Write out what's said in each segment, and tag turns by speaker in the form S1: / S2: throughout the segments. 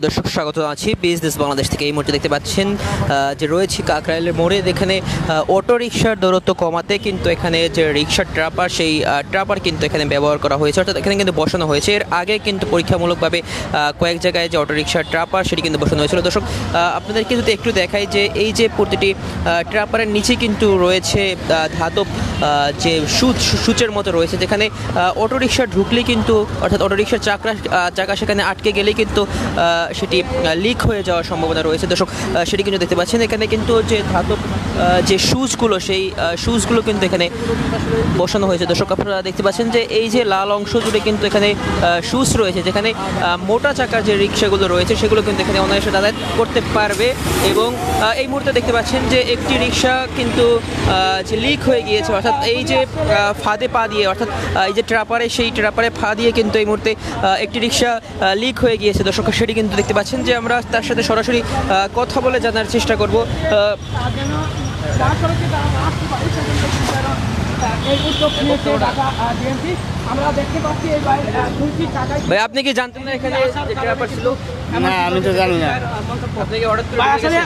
S1: দর্শক স্বাগত আছি বিজনেস বাংলাদেশ থেকে। এই মুহূর্তে দেখতে পাচ্ছেন যে রয়েছে কাকরাইলের মোড়ে। এখানে অটো রিকশার দূরত্ব কমাতে কিন্তু এখানে যে রিকশার ট্রাপার, সেই ট্রাপার কিন্তু এখানে ব্যবহার করা হয়েছে, অর্থাৎ এখানে কিন্তু বসানো হয়েছে। এর আগে কিন্তু পরীক্ষামূলকভাবে কয়েক জায়গায় যে অটো রিকশার ট্রাপার সেটি কিন্তু বসানো হয়েছিল। দর্শক আপনাদেরকে যদি একটু দেখাই যে এই যে প্রতিটি ট্রাপারের নিচে কিন্তু রয়েছে ধাতব যে সূচের মতো রয়েছে, যেখানে অটো রিকশা ঢুকলেই কিন্তু, অর্থাৎ অটো রিকশার চাকা সেখানে আটকে গেলেই কিন্তু সেটি লিক হয়ে যাওয়ার সম্ভাবনা রয়েছে। দর্শক সেটি কিন্তু দেখতে পাচ্ছেন এখানে কিন্তু যে ধাতব যে শুজগুলো, সেই শুজগুলো কিন্তু এখানে বসানো হয়েছে। দর্শক আপনারা দেখতে পাচ্ছেন যে এই যে লাল অংশ জুড়ে কিন্তু এখানে শুজ রয়েছে, যেখানে মোটা চাকার যে রিক্সাগুলো রয়েছে সেগুলো কিন্তু এখানে অনায়াসে যাতায়াত করতে পারবে। এবং এই মুহূর্তে দেখতে পাচ্ছেন যে একটি রিক্সা কিন্তু যে লিক হয়ে গিয়েছে, অর্থাৎ এই যে ফাঁদে পা দিয়ে, অর্থাৎ এই যে ট্রাপারে, সেই ট্রাপারে ফা দিয়ে কিন্তু এই মুহূর্তে একটি রিক্সা লিক হয়ে গিয়েছে। দর্শক সেটি কিন্তু দেখতে পাচ্ছেন যে আমরা তার সাথে সরাসরি কথা বলে জানার চেষ্টা করব। ভাই, আপনি কি জানতেন না এখানে ট্রাপার ছিল?
S2: না, আমি তো জানি না।
S1: আপনাকে অর্ডার করে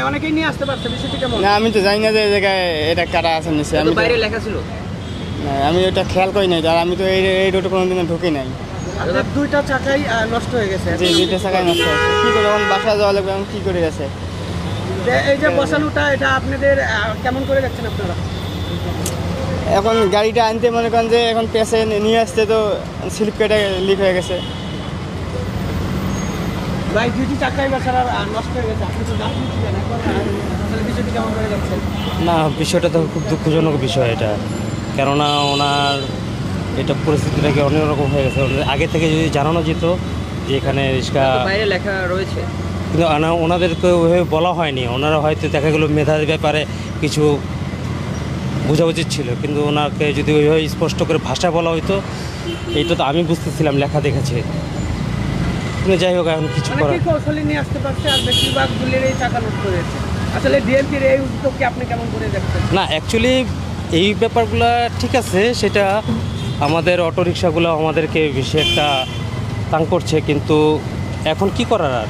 S1: অনেকেই নিয়ে আসতে পারছে, বিষয়টি কেমন?
S2: না, আমি তো জানি না যে এই জায়গায় এটা কারা আছে নিচে। আমি
S1: বাইরে লেখা ছিল,
S2: আমি ওটা খেয়াল করি নাই, আর আমি তো এই রোডে কোনোদিনও ঢুকি নাই।
S1: দুইটা চাকাই নষ্ট হয়ে গেছে।
S2: যে দুইটা চাকাই নষ্ট হয়েছে, কী করে এখন বাসায় যাওয়া লাগবে, এখন কী করে গেছে?
S1: এই যে বসানোটা, এটা আপনাদের কেমন করে যাচ্ছেন আপনারা?
S2: এখন গাড়িটা আনতে মনে করেন যে এখন পেছে নিয়ে আসতে তো স্লিপ কেটে লিক হয়ে গেছে।
S1: ভাই, দুইটি চাকাই বাসার নষ্ট হয়ে গেছে, আপনি তো জানেন, বিষয়টি কেমন করে যাচ্ছেন?
S3: না, বিষয়টা তো খুব দুঃখজনক বিষয় এটা, কেননা ওনার এটা পরিস্থিতিটাকে অন্যরকম হয়ে গেছে। আগে থেকে যদি জানানো যেত যে এখানে রিক্সা,
S1: বাইরে লেখা রয়েছে,
S3: কিন্তু ওনাদেরকে ওইভাবে বলা হয়নি। ওনারা হয়তো দেখা গেলো মেধার ব্যাপারে কিছু বোঝা উচিত ছিল, কিন্তু ওনাকে যদি ওইভাবে স্পষ্ট করে ভাষায় বলা হইতো, এইটা তো আমি বুঝতেছিলাম, লেখা দেখেছে। কিন্তু যাই হোক, এখন কিছু করার
S1: কৌশলী নিয়ে আসতে পারছে, আর বেশিরভাগ গুলির এই চাকা নষ্ট হয়েছে। আসলে ডিএমপির এই উদ্যোগকে আপনি কেমন করে দেখছেন?
S3: না, অ্যাকচুয়ালি এই ব্যাপারগুলো ঠিক আছে, সেটা আমাদের অটোরিকশাগুলো আমাদেরকে বেশি একটা তাং করছে, কিন্তু এখন কি করার আর।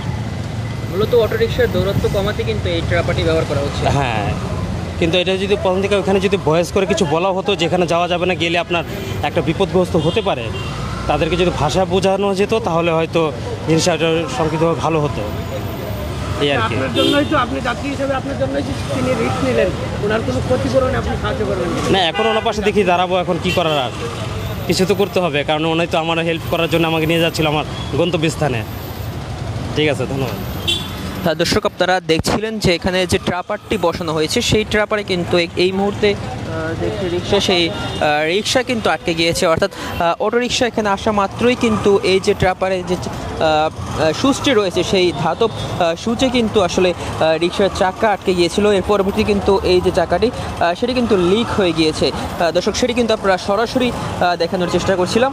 S1: মূলত অটোরিকশার দূরত্ব কমাতে কিন্তু এই ট্রাপারটি ব্যবহার করা হচ্ছে।
S3: হ্যাঁ, কিন্তু এটা যদি প্রথম থেকে ওখানে যদি ভয়েস করে কিছু বলা হতো, যেখানে যাওয়া যাবে না, গেলে আপনার একটা বিপদগ্রস্ত হতে পারে, তাদেরকে যদি ভাষা বোঝানো যেত তাহলে হয়তো জিনিসটা সংক্ষিপ্তভাবে ভালো হতো, এই আর কি।
S1: আপনার জন্যই তো, আপনি যাত্রী হিসেবে আপনার জন্যই তিনি রিস্ক নিলেন, ওনার কোনো ক্ষতিপূরণে আপনি সাহায্য করবেন
S3: না, এখন ওনার পাশে দেখি দাঁড়াবো, এখন কি করার আর, কিছু তো করতে হবে, কারণ ওনাই তো আমার হেল্প করার জন্য আমাকে নিয়ে যাচ্ছিল আমার গন্তব্যস্থানে। ঠিক আছে, ধন্যবাদ।
S1: দর্শক আপনারা দেখছিলেন যে এখানে যে ট্রাপারটি বসানো হয়েছে, সেই ট্রাপারে কিন্তু এই মুহূর্তে যে রিক্সা, সেই রিক্সা কিন্তু আটকে গিয়েছে, অর্থাৎ অটো রিক্সা এখানে আসা মাত্রই কিন্তু এই যে ট্রাপারে যে সুচটি রয়েছে, সেই ধাতব সুচে কিন্তু আসলে রিক্সার চাকা আটকে গিয়েছিল। এর পরবর্তী কিন্তু এই যে চাকাটি সেটি কিন্তু লিক হয়ে গিয়েছে। দর্শক সেটি কিন্তু আপনারা সরাসরি দেখানোর চেষ্টা করছিলাম।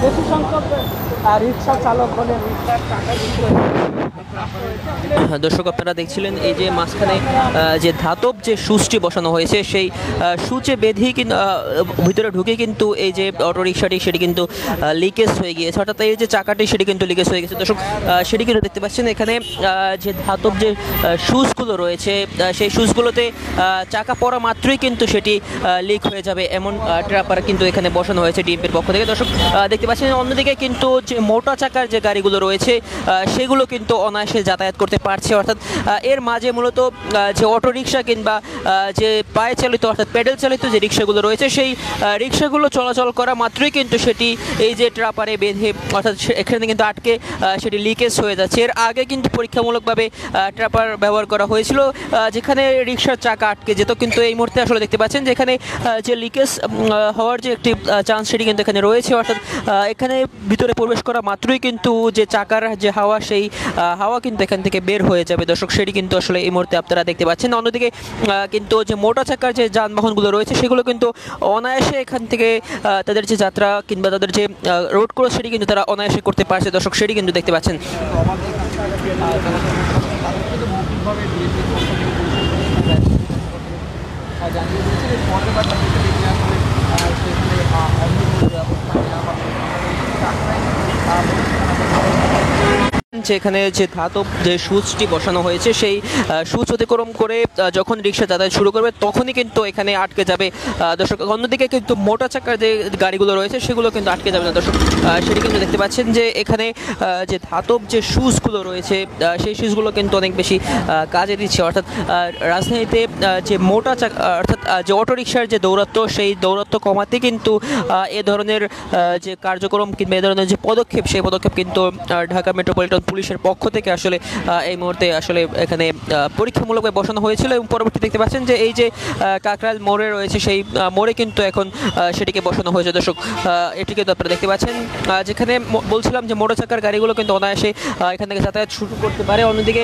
S1: বেশি সংখ্যক রিক্সা চালক হলে রিক্সার টাকা দিতে। দর্শক আপনারা দেখছিলেন এই যে মাঝখানে যে ধাতব যে সুচটি বসানো হয়েছে, সেই সুচে বেঁধেই কিন্তু ভিতরে ঢুকে কিন্তু এই যে অটো রিক্সাটি সেটি কিন্তু লিকেজ হয়ে গিয়েছে, অর্থাৎ এই যে চাকাটি সেটি কিন্তু লিকেজ হয়ে গেছে। দর্শক সেটি কিন্তু দেখতে পাচ্ছেন এখানে যে ধাতব যে সুচগুলো রয়েছে, সেই সুচগুলোতে চাকা পড়া মাত্রই কিন্তু সেটি লিক হয়ে যাবে, এমন ট্রাপার কিন্তু এখানে বসানো হয়েছে ডিএমপির পক্ষ থেকে। দর্শক দেখতে পাচ্ছেন অন্যদিকে কিন্তু যে মোটা চাকার যে গাড়িগুলো রয়েছে সেগুলো কিন্তু অনায়াসে যাতায়াত করতে পারছে, অর্থাৎ এর মাঝে মূলত যে অটো রিক্সা কিংবা যে পায়ে চালিত, অর্থাৎ প্যাডেল চালিত যে রিক্সাগুলো রয়েছে, সেই রিক্সাগুলো চলাচল করা মাত্রই কিন্তু সেটি এই যে ট্রাপারে বেঁধে, অর্থাৎ এখানে কিন্তু আটকে সেটি লিকেজ হয়ে যাচ্ছে। এর আগে কিন্তু পরীক্ষামূলকভাবে ট্রাপার ব্যবহার করা হয়েছিল, যেখানে রিক্সার চাকা আটকে যেত, কিন্তু এই মুহূর্তে আসলে দেখতে পাচ্ছেন যে এখানে যে লিকেজ হওয়ার যে একটি চান্স সেটি কিন্তু এখানে রয়েছে, অর্থাৎ এখানে ভিতরে প্রবেশ করা মাত্রই কিন্তু যে চাকার যে হাওয়া, সেই হাওয়া হাওয়া কিন্তু এখান থেকে বের হয়ে যাবে দর্শক, সেটি কিন্তু আসলে এই মুহূর্তে আপনারা দেখতে পাচ্ছেন। অন্যদিকে কিন্তু যে মোটা চাকার যে যানবাহনগুলো রয়েছে সেগুলো কিন্তু অনায়াসে এখান থেকে তাদের যে যাত্রা কিংবা তাদের যে রোড ক্রস সেটি কিন্তু তারা অনায়াসে করতে পারছে দর্শক, সেটি কিন্তু দেখতে পাচ্ছেন। এখানে যে ধাতব যে সুচটি বসানো হয়েছে সেই সুচ অতিক্রম করে যখন রিক্সা যাতায়াত শুরু করবে তখনই কিন্তু এখানে আটকে যাবে দর্শক। অন্যদিকে কিন্তু মোটা চাকার যে গাড়িগুলো রয়েছে সেগুলো কিন্তু আটকে যাবে না দর্শক, সেটি কিন্তু দেখতে পাচ্ছেন যে এখানে যে ধাতব যে সুচগুলো রয়েছে সেই সুচগুলো কিন্তু অনেক বেশি কাজে দিচ্ছে। অর্থাৎ রাজধানীতে যে মোটা চাকা অর্থাৎ যে অটোরিকশার যে দৌরাত্ম্য সেই দৌরাত্ম্য কমাতে কিন্তু এ ধরনের যে কার্যক্রম কিংবা এ ধরনের যে পদক্ষেপ সেই পদক্ষেপ কিন্তু ঢাকা মেট্রোপলিটন পুলিশের পক্ষ থেকে আসলে এই মুহূর্তে আসলে এখানে পরীক্ষামূলকভাবে বসানো হয়েছিল। এবং পরবর্তী দেখতে পাচ্ছেন যে এই যে কাকরাইল মোড়ে রয়েছে সেই মোড়ে কিন্তু এখন সেটিকে বসানো হয়েছে দর্শক, এটি কিন্তু আপনারা দেখতে পাচ্ছেন। যেখানে বলছিলাম যে মোটর চাকার গাড়িগুলো কিন্তু অনায়াসে এখান থেকে যাতায়াত শুরু করতে পারে। অন্যদিকে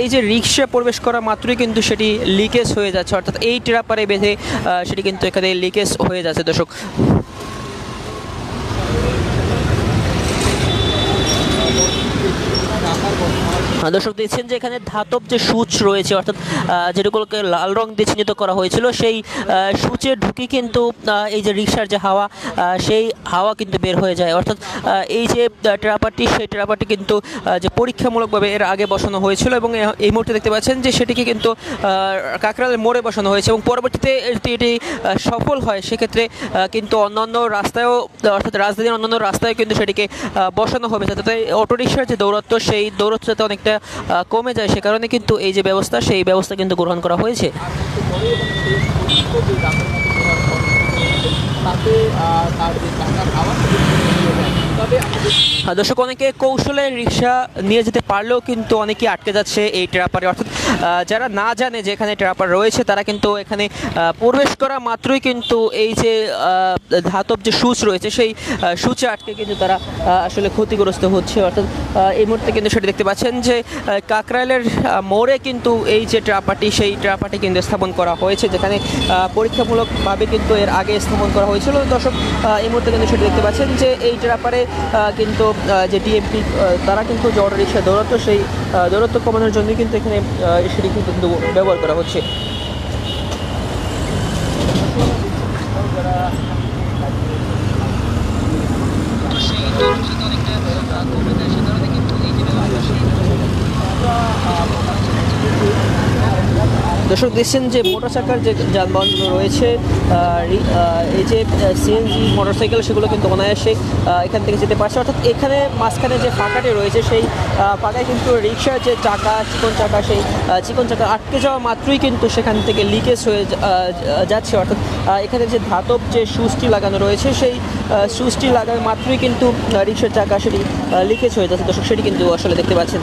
S1: এই যে রিক্সা প্রবেশ করা মাত্রই কিন্তু সেটি লিকেজ হয়ে যাচ্ছে, অর্থাৎ এই ট্রাপারে বেঁধে সেটি কিন্তু এখানে লিকেজ হয়ে যাচ্ছে দর্শক। দর্শক দেখছেন যে এখানে ধাতব যে সূচ রয়েছে অর্থাৎ যেগুলোকে লাল রং দিয়ে চিহ্নিত করা হয়েছিল সেই সূচের ঢুকি কিন্তু এই যে রিক্সার যে হাওয়া সেই হাওয়া কিন্তু বের হয়ে যায়। অর্থাৎ এই যে ট্রাপারটি সেই ট্রাপারটি কিন্তু যে পরীক্ষামূলকভাবে এর আগে বসানো হয়েছিল এবং এই মুহূর্তে দেখতে পাচ্ছেন যে সেটিকে কিন্তু কাকরাইলের মোড়ে বসানো হয়েছে এবং পরবর্তীতে যদি এটি সফল হয় সেক্ষেত্রে কিন্তু অন্যান্য রাস্তায়ও অর্থাৎ রাজধানীর অন্যান্য রাস্তায় কিন্তু সেটিকে বসানো হবে, যাতে অটোরিকশার যে দৌরাত্ম্য সেই দৌরাত্ম্য যাতে অনেকটা কমে যায়। সে কারণে কিন্তু এই যে ব্যবস্থা সেই ব্যবস্থা কিন্তু গ্রহণ করা হয়েছে। দর্শক অনেকে কৌশলে রিক্সা নিয়ে যেতে পারলেও কিন্তু অনেকেই আটকে যাচ্ছে এই ট্রাপারে। অর্থাৎ যারা না জানে যে এখানে ট্রাপার রয়েছে তারা কিন্তু এখানে প্রবেশ করা মাত্রই কিন্তু এই যে ধাতব যে সুচ রয়েছে সেই সুচে আটকে কিন্তু তারা আসলে ক্ষতিগ্রস্ত হচ্ছে। অর্থাৎ এই মুহূর্তে কিন্তু সেটা দেখতে পাচ্ছেন যে কাকরাইলের মোড়ে কিন্তু এই যে ট্রাপারটি সেই ট্রাপারটি কিন্তু স্থাপন করা হয়েছে, যেখানে পরীক্ষামূলকভাবে কিন্তু এর আগে স্থাপন করা হয়েছিল। দর্শক এই মুহূর্তে কিন্তু সেটা দেখতে পাচ্ছেন যে এই ট্রাপারে কিন্তু যে ডিএমপি তারা কিন্তু যে অটোরিকশা দৌরাত্ম্য সেই দৌরাত্ম্য কমানোর জন্যই কিন্তু এখানে সেটি কিন্তু ব্যবহার করা হচ্ছে। দর্শক দেখছেন যে মোটর চাকার যে যানবাহনগুলো রয়েছে এই যে সিএনজি মোটরসাইকেল সেগুলো কিন্তু অনায়াসে এখান থেকে যেতে পারছে। অর্থাৎ এখানে মাঝখানে যে ফাঁকাটি রয়েছে সেই ফাঁকায় কিন্তু রিক্সার যে চাকা চিকন চাকা সেই চিকন চাকা আটকে যাওয়া মাত্রই কিন্তু সেখান থেকে লিকেজ হয়ে যাচ্ছে। অর্থাৎ এখানে যে ধাতব যে সুচটি লাগানো রয়েছে সেই সুচটি লাগানো মাত্রই কিন্তু রিক্সার চাকা সেটি লিকেজ হয়ে যাচ্ছে দর্শক, সেটি কিন্তু আসলে দেখতে পাচ্ছেন।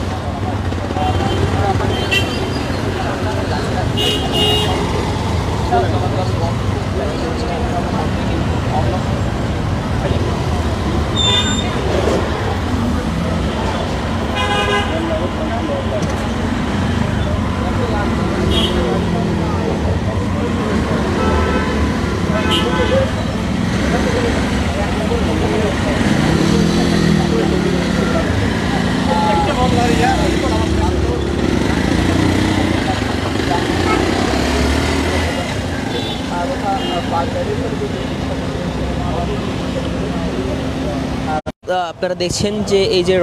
S1: আপনারা দেখছেন যে এই যে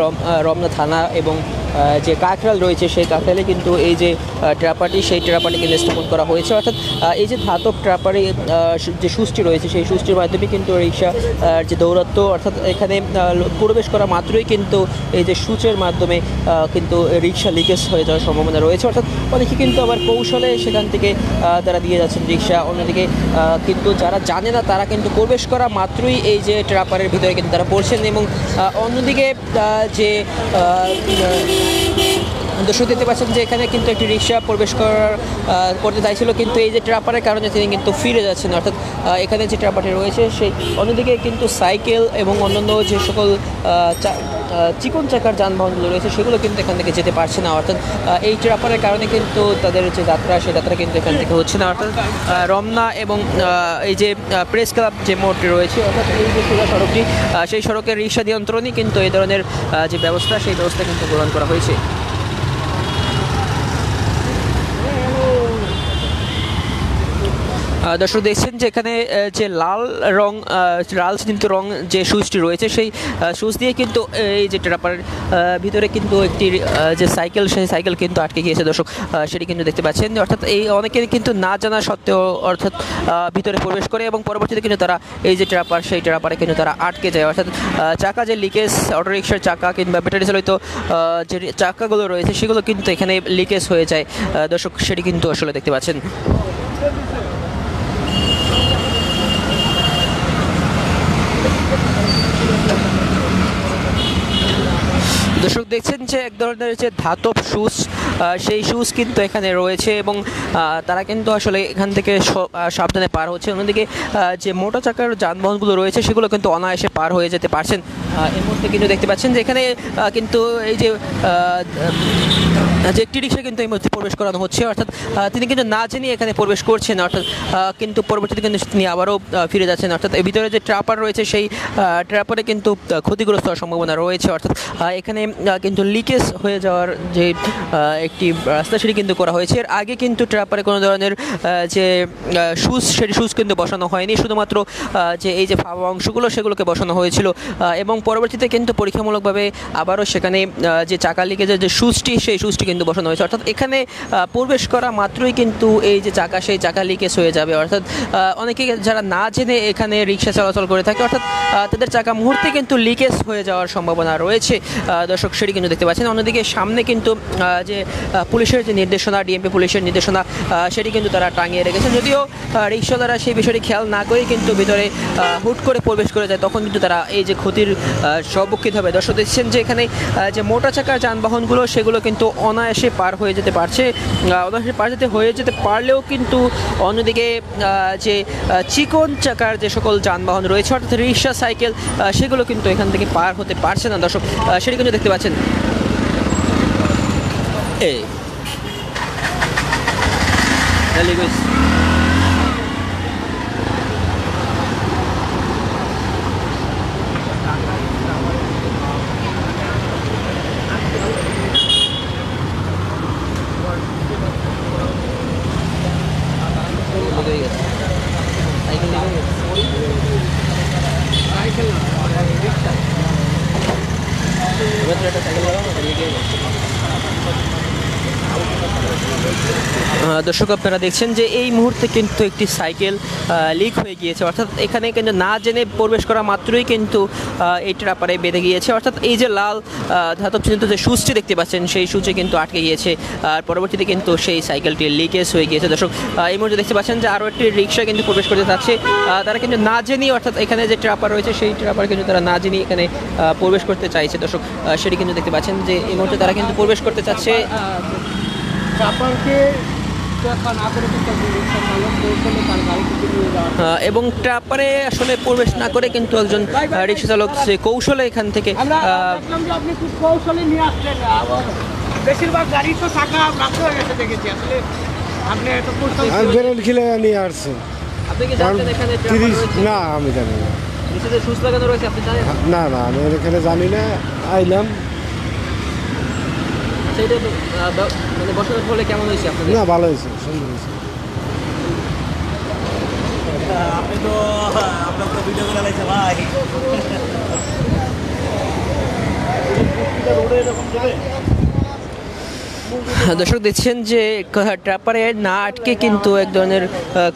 S1: রমনা থানা এবং যে কাকরাইল রয়েছে সেই কাকরাইলে কিন্তু এই যে ট্রাপারটি সেই ট্রাপারটি কিন্তু স্থাপন করা হয়েছে। অর্থাৎ এই যে ধাতব ট্রাপারে যে সুচটি রয়েছে সেই সুচটির মাধ্যমে কিন্তু রিক্সা যে দৌরাত্ম্য অর্থাৎ এখানে প্রবেশ করা মাত্রই কিন্তু এই যে সুচের মাধ্যমে কিন্তু রিক্সা লিকেজ হয়ে যাওয়ার সম্ভাবনা রয়েছে। অর্থাৎ অনেকে কিন্তু আবার কৌশলে সেখান থেকে তারা দিয়ে যাচ্ছেন রিক্সা। অন্যদিকে কিন্তু যারা জানে না তারা কিন্তু প্রবেশ করা মাত্রই এই যে ট্রাপারের ভিতরে কিন্তু তারা পড়ছেন। এবং অন্যদিকে যে দর্শক দেখতে পাচ্ছেন যে এখানে কিন্তু একটি রিক্সা প্রবেশ করতে চাইছিল, কিন্তু এই যে ট্রাপারের কারণে তিনি কিন্তু ফিরে যাচ্ছেন। অর্থাৎ এখানে যে ট্রাপারটি রয়েছে সেই অন্যদিকে কিন্তু সাইকেল এবং অন্যান্য যে সকল চিকন চাকার যানবাহনগুলো রয়েছে সেগুলো কিন্তু এখান থেকে যেতে পারছে না। অর্থাৎ এই ট্রাপারের কারণে কিন্তু তাদের যে যাত্রা সেই যাত্রা কিন্তু এখান থেকে হচ্ছে না। অর্থাৎ রমনা এবং এই যে প্রেস ক্লাব যে মোড়টি রয়েছে, অর্থাৎ এই যে সোজা সড়কটি, সেই সড়কের রিক্সা নিয়ন্ত্রণই কিন্তু এই ধরনের যে ব্যবস্থা সেই ব্যবস্থা কিন্তু গ্রহণ করা হয়েছে। দর্শক দেখছেন যে এখানে যে লাল চিহ্নিত রং যে সুইচটি রয়েছে সেই সুইচ দিয়ে কিন্তু এই যে ট্রাপারের ভিতরে কিন্তু একটি যে সাইকেল সেই সাইকেল কিন্তু আটকে গিয়েছে। দর্শক সেটি কিন্তু দেখতে পাচ্ছেন। অর্থাৎ এই অনেকে কিন্তু না জানা সত্ত্বেও অর্থাৎ ভিতরে প্রবেশ করে এবং পরবর্তীতে কিন্তু তারা এই যে ট্রাপার সেই ট্রাপারে কিন্তু তারা আটকে যায়। অর্থাৎ চাকা যে লিকেজ, অটোরিকশার চাকা কিংবা ব্যাটারি চালিত যে চাকাগুলো রয়েছে সেগুলো কিন্তু এখানে লিকেজ হয়ে যায়। দর্শক সেটি কিন্তু আসলে দেখতে পাচ্ছেন। দর্শক দেখছেন যে এক ধরনের যে ধাতব শুজ, সেই শুজ কিন্তু এখানে রয়েছে এবং তারা কিন্তু আসলে এখান থেকে সাবধানে পার হচ্ছে। অন্যদিকে যে মোটর চাকার যানবাহনগুলো রয়েছে সেগুলো কিন্তু অনায়াসে পার হয়ে যেতে পারছেন। এই মুহূর্তে কিন্তু দেখতে পাচ্ছেন যে এখানে কিন্তু এই যে একটি রিক্সা কিন্তু এই মুহূর্তে প্রবেশ করানো হচ্ছে। অর্থাৎ তিনি কিন্তু না জেনে এখানে প্রবেশ করছেন। অর্থাৎ কিন্তু পরবর্তীতে কিন্তু তিনি আবারও ফিরে যাচ্ছেন। অর্থাৎ এর ভিতরে যে ট্রাপার রয়েছে সেই ট্রাপারে কিন্তু ক্ষতিগ্রস্ত হওয়ার সম্ভাবনা রয়েছে। অর্থাৎ এখানে কিন্তু লিকেজ হয়ে যাওয়ার যে একটি রাস্তা সেটি কিন্তু করা হয়েছে। এর আগে কিন্তু ট্রাপারে কোনো ধরনের যে সেটি শুজ কিন্তু বসানো হয়নি, শুধুমাত্র যে এই যে ফাওয়া অংশগুলো সেগুলোকে বসানো হয়েছিল এবং পরবর্তীতে কিন্তু পরীক্ষামূলকভাবে আবারও সেখানে যে চাকা লিকেজের যে শুজটি সেই শুজটি কিন্তু বসানো হয়েছে। অর্থাৎ এখানে প্রবেশ করা মাত্রই কিন্তু এই যে চাকা সেই চাকা লিকেজ হয়ে যাবে। অর্থাৎ অনেকে যারা না জেনে এখানে রিক্সা চলাচল করে থাকে, অর্থাৎ তাদের চাকা মুহূর্তে কিন্তু লিকেজ হয়ে যাওয়ার সম্ভাবনা রয়েছে। দর্শক সেটি কিন্তু দেখতে পাচ্ছেন। অন্যদিকে সামনে কিন্তু যে পুলিশের যে নির্দেশনা, ডিএমপি পুলিশের নির্দেশনা সেটি কিন্তু তারা টাঙিয়ে রেখেছেন। যদিও রিক্সাদারা সেই বিষয়টি খেয়াল না করেই কিন্তু ভিতরে হুট করে প্রবেশ করে যায়, তখন কিন্তু তারা এই যে ক্ষতির সম্মুখীন হবে। দর্শক দেখছেন যে এখানে যে মোটর চাকার যানবাহনগুলো সেগুলো কিন্তু অনায়াসে পার হয়ে যেতে পারছে, অনায়াসে পার হয়ে যেতে পারলেও কিন্তু অন্যদিকে যে চিকন চাকার যে সকল যানবাহন রয়েছে অর্থাৎ রিক্সা, সাইকেল সেগুলো কিন্তু এখান থেকে পার হতে পারছে না। দর্শক সেটি কিন্তু দেখতে পাচ্ছেন। এই দর্শক আপনারা দেখছেন যে এই মুহূর্তে কিন্তু একটি সাইকেল লিক হয়ে গিয়েছে। অর্থাৎ এখানে কিন্তু না জেনে প্রবেশ করা মাত্রই কিন্তু এই ট্রাপারে বেঁধে গিয়েছে। অর্থাৎ এই যে লাল ধাতব চিহ্নিত যে সুচটি দেখতে পাচ্ছেন সেই সুচে কিন্তু আটকে গিয়েছে, আর পরবর্তীতে কিন্তু সেই সাইকেলটি লিকেজ হয়ে গিয়েছে। দর্শক এই মুহূর্তে দেখতে পাচ্ছেন যে আরও একটি রিক্সা কিন্তু প্রবেশ করতে চাচ্ছে, তারা কিন্তু না জেনেই, অর্থাৎ এখানে যে ট্রাপার রয়েছে সেই ট্রাপার কিন্তু তারা না জেনেই এখানে প্রবেশ করতে চাইছে। দর্শক সেটি কিন্তু দেখতে পাচ্ছেন যে এই মুহূর্তে তারা কিন্তু প্রবেশ করতে চাচ্ছে। এবং ট্রাপারে আসলে প্রবেশ না করে কিন্তু একজন রিক্সা চালক যে কৌশলে এখান থেকে
S4: আপনি খুব কৌশলে নিয়ে আসছেন। বেশিরভাগ গাড়ি তো চাকা নষ্ট হয়ে গেছে দেখেছি। আসলে আপনি এত কৌশল
S5: খেলে নিয়ে আসছেন।
S1: আপনি কি জানেন এখানে
S5: না, আমি জানি না।
S1: নিচে সুচ লাগানো রয়েছে, আপনি জানেন?
S5: না না, আমি এখানে জানি না, আইলাম।
S1: সেইটা তো মানে বসানোর ফলে কেমন হয়েছে আপনাদের?
S5: না, ভালো হয়েছে, সুন্দর হয়েছে।
S4: আপনি তো আপনার তো ভিডিও করে লাইছে ভাই।
S1: দর্শক দেখছেন যে ট্রাপারে না আটকে কিন্তু এক ধরনের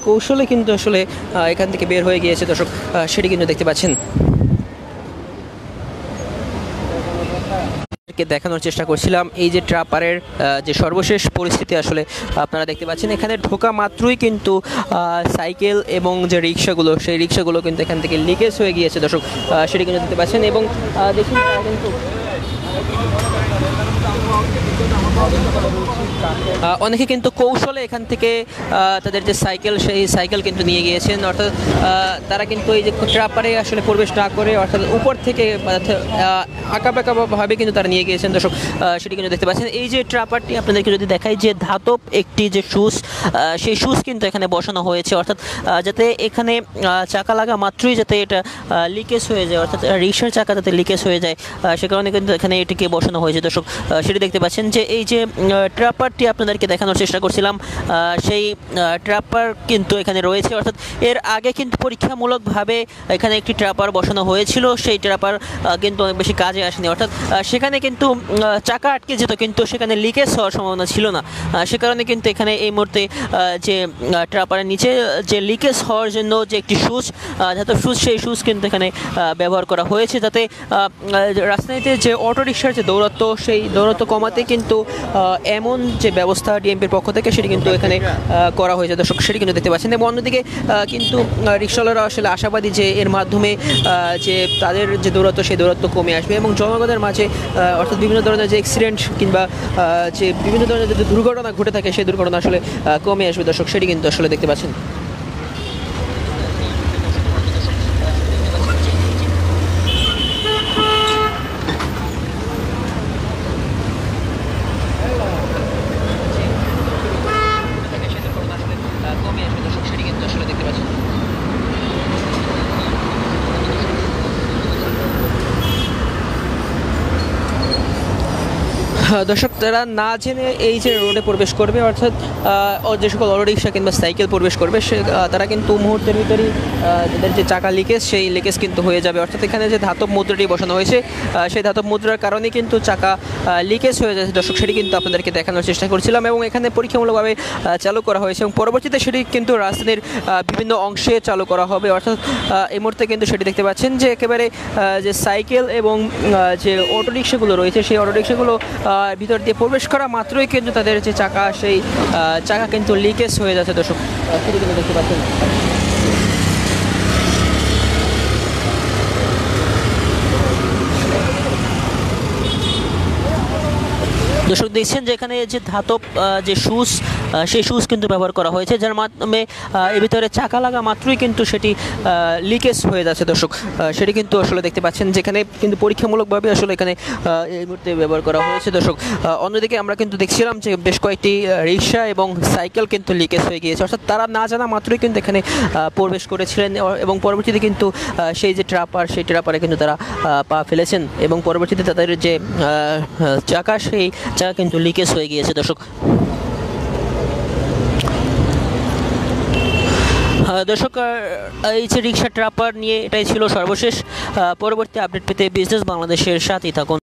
S1: কৌশলে কিন্তু আসলে এখান থেকে বের হয়ে গিয়েছে। দর্শক সেটি কিন্তু দেখতে পাচ্ছেন। দেখানোর চেষ্টা করছিলাম এই যে ট্রাপারের যে সর্বশেষ পরিস্থিতি আসলে আপনারা দেখতে পাচ্ছেন। এখানে ঢোকা মাত্রই কিন্তু সাইকেল এবং যে রিক্সাগুলো সেই রিক্সাগুলো কিন্তু এখান থেকে লিকেজ হয়ে গিয়েছে। দর্শক সেটি কিন্তু দেখতে পাচ্ছেন এবং দেখুন তারা কিন্তু অনেকে কিন্তু কৌশলে এখান থেকে তাদের যে সাইকেল সেই সাইকেল কিন্তু নিয়ে গিয়েছেন, অর্থাৎ তারা কিন্তু এই যে ট্রাপারে আসলে প্রবেশ না করে অর্থাৎ উপর থেকে আঁকাবাঁকাভাবে কিন্তু তারা নিয়ে গিয়েছেন। দর্শক সেটি কিন্তু দেখতে পাচ্ছেন। এই যে ট্রাপারটি আপনাদেরকে যদি দেখাই, যে ধাতব একটি যে শুজ, সেই শুজ কিন্তু এখানে বসানো হয়েছে, অর্থাৎ যাতে এখানে চাকা লাগা মাত্রই যাতে এটা লিকেজ হয়ে যায়, অর্থাৎ রিক্সার চাকা যাতে লিকেজ হয়ে যায়, সে কারণে কিন্তু এখানে এটিকে বসানো হয়েছে। দর্শক সেটি দেখতে পাচ্ছেন যে এই যে ট্রাপারটি আপনাদেরকে দেখানোর চেষ্টা করছিলাম, সেই ট্রাপার কিন্তু এখানে রয়েছে, অর্থাৎ এর আগে কিন্তু পরীক্ষামূলকভাবে এখানে একটি ট্রাপার বসানো হয়েছিল, সেই ট্রাপার কিন্তু অনেক বেশি কাজে আসেনি, অর্থাৎ সেখানে কিন্তু চাকা আটকে যেত কিন্তু সেখানে লিকেজ হওয়ার সম্ভাবনা ছিল না। সে কারণে কিন্তু এখানে এই মুহূর্তে যে ট্রাপারের নিচে যে লিকেজ হওয়ার জন্য যে একটি শুজ, ধাতব শুজ, সেই শুজ কিন্তু এখানে ব্যবহার করা হয়েছে, যাতে রাজধানীতে যে অটোরিকশার যে দৌরত্ব, সেই দৌরত্ব কমাতে কিন্তু এমন যে ব্যবস্থা ডিএমপির পক্ষ থেকে সেটি কিন্তু এখানে করা হয়েছে। দর্শক সেটি কিন্তু দেখতে পাচ্ছেন। এবং অন্যদিকে কিন্তু রিকশাওয়ালারা আসলে আশাবাদী যে এর মাধ্যমে যে তাদের যে দৌরত্ব সেই দৌরত্ব কমে আসবে এবং জনগণের মাঝে অর্থাৎ বিভিন্ন ধরনের যে অ্যাক্সিডেন্ট কিংবা যে বিভিন্ন ধরনের যে দুর্ঘটনা ঘটে থাকে সেই দুর্ঘটনা আসলে কমে আসবে। দর্শক সেটি কিন্তু আসলে দেখতে পাচ্ছেন। দর্শক তারা না জেনে এই যে রোডে প্রবেশ করবে, অর্থাৎ যে সকল অটোরিকশা কিংবা সাইকেল প্রবেশ করবে, তারা কিন্তু মুহূর্তের ভিতরেই তাদের যে চাকা লিকেজ সেই লিকেজ কিন্তু হয়ে যাবে। অর্থাৎ এখানে যে ধাতব মুদ্রাটি বসানো হয়েছে, সেই ধাতব মুদ্রার কারণে কিন্তু চাকা লিকেজ হয়ে যাচ্ছে। দর্শক সেটি কিন্তু আপনাদেরকে দেখানোর চেষ্টা করছিলাম এবং এখানে পরীক্ষামূলকভাবে চালু করা হয়েছে এবং পরবর্তীতে সেটি কিন্তু রাজধানীর বিভিন্ন অংশে চালু করা হবে। অর্থাৎ এই মুহূর্তে কিন্তু সেটি দেখতে পাচ্ছেন যে একেবারে যে সাইকেল এবং যে অটোরিকশাগুলো রয়েছে, সেই অটোরিকশাগুলো ভিতর দিয়ে প্রবেশ করা মাত্রই কিন্তু তাদের যে চাকা, সেই চাকা কিন্তু লিকেজ হয়ে যাচ্ছে। দর্শক সেটি কিন্তু দেখতে পাচ্ছেন। দর্শক দেখছেন যে এখানে যে ধাতব যে শুজ, সেই শুজ কিন্তু ব্যবহার করা হয়েছে, যার মাধ্যমে এর ভিতরে চাকা লাগা মাত্রই কিন্তু সেটি লিকেজ হয়ে যাচ্ছে। দর্শক সেটি কিন্তু আসলে দেখতে পাচ্ছেন, যেখানে কিন্তু পরীক্ষামূলকভাবে আসলে এখানে এই মুহূর্তে ব্যবহার করা হয়েছে। দর্শক অন্যদিকে আমরা কিন্তু দেখছিলাম যে বেশ কয়েকটি রিক্সা এবং সাইকেল কিন্তু লিকেজ হয়ে গিয়েছে, অর্থাৎ তারা না জানা মাত্রই কিন্তু এখানে প্রবেশ করেছিলেন এবং পরবর্তীতে কিন্তু সেই যে ট্রাপার, সেই ট্রাপারে কিন্তু তারা পা ফেলেছেন এবং পরবর্তীতে তাদের যে চাকা, সেই চাকা কিন্তু লিকেজ হয়ে গিয়েছে। দর্শক এই যে রিক্সা ট্রাপার নিয়ে এটাই ছিল সর্বশেষ। পরবর্তী আপডেট পেতে বিজনেস বাংলাদেশের সাথেই থাকুন।